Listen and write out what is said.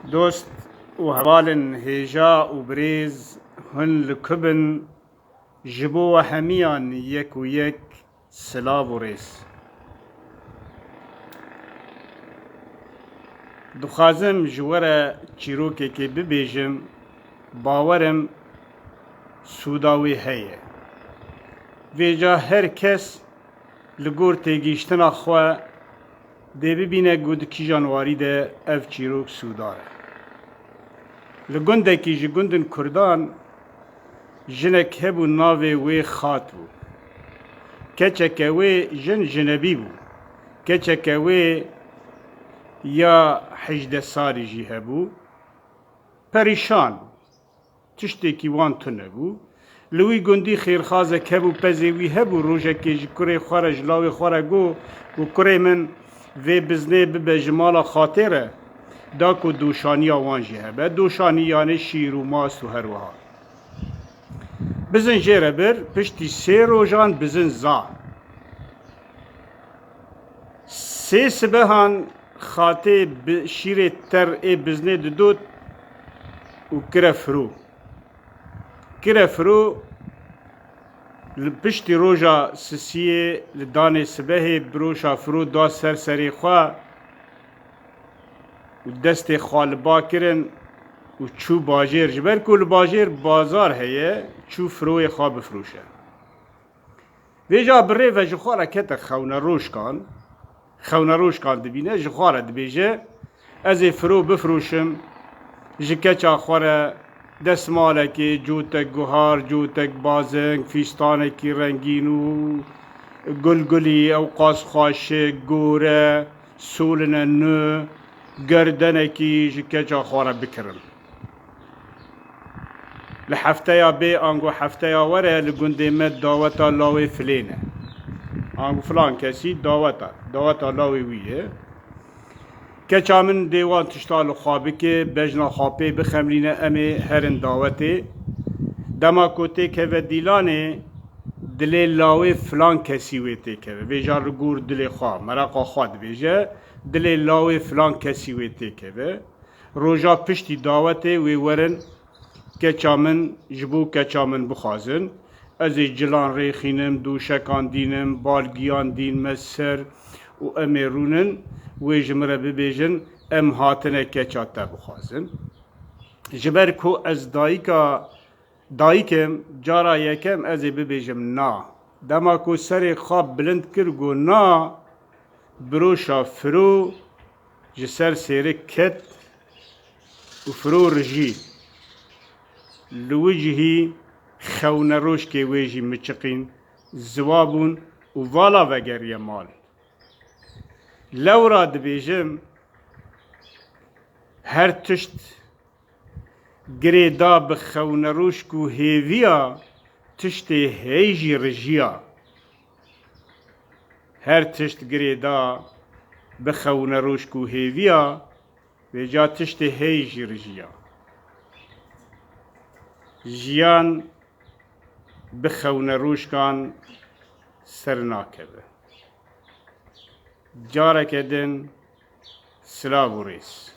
دوست و هوالن هیجا و بریز هن لکبن جبو و همیان یک و یک سلاو و ریس دخوازم جوره چیروکه که ببیجم باورم سوداوی هیه ویجا هر کس لگور تیگیشتن خواه ده ببینه گود کی جانواری ده اف چیروک سوداره لگنده کی جگندن کردان جنک هبو ناوی وی خات بو کچکه وی جن جنبی بو کچکه وی یا 18 سالی جی هبو پریشان تشتی کی وان تنه بو لوی گندی خیرخوازه که بو پزیوی هبو روژه که جکره خواره جلاوی خواره گو و کره من وی بزنه ببه جمالا خاطره دا که دوشانی آوانجی هبه دوشانی یعنی شیر و ماس و هروها بزن جیره بر پشتی 3 روژان بزن زا 3 سبهان خاطه شیر تر ای بزنه دود و کره فرو پشتی روژا سسیه لدان سبه بروشا فرو دا سری خواه و دست خالبا کرن و چو باجر جبر کل باجر بازار هیه چو فروی خواه بفروشه ویجا بره و جخواره کتا خونه روش کان دبینه جخواره دبیجه از فرو بفروشم جکچا خواره دستمالکی جوتک گوهار جوتک بازنگ فیستانکی رنگین و گلگلی او قاس خاشه گوره سولن نو گردنکی جکچا خواره بکرم لحفته یا بی آنگو هفته یا وره لگنده مد داوتا لاوی فلینه آنگو فلان کسی داوتا لاوی ویه کچا من دیوان تشتال خوابه که بجنا خوابه بخمرینه امه هرن داوته دما کوته که و دیلانه دل لاوی فلان کسی ویته که ویجا رگور دل خواه مراقا خواد ویجا دل لاوی فلان کسی ویته که روژا پشتی داوته وی ورن کچا من جبو کچا من بخوازن از جلان ریخینم دوشکان دینم بالگیان دین مسر و امرونن وی جمره ببیجن ام هاتنه کچا تا بخوازن جبر کو از دایکم جارا یکم از ببیجم نا دما کو سر خواب بلند کرگو نا بروشا فرو جسر سیره کت و فرو رجی لوجهی خونه روش که ویجی مچقین زوابون و والا وگر مال لورا دبیجم هر تشت گریدا بخونه روش کو هیویا تشت هیجی رجیا هر تشت گریدا بخونه روش کو هیویا ویجا تشت هیجی رجیا جیان بخونه روش کان سرناکبه جارك دن سلاو ریس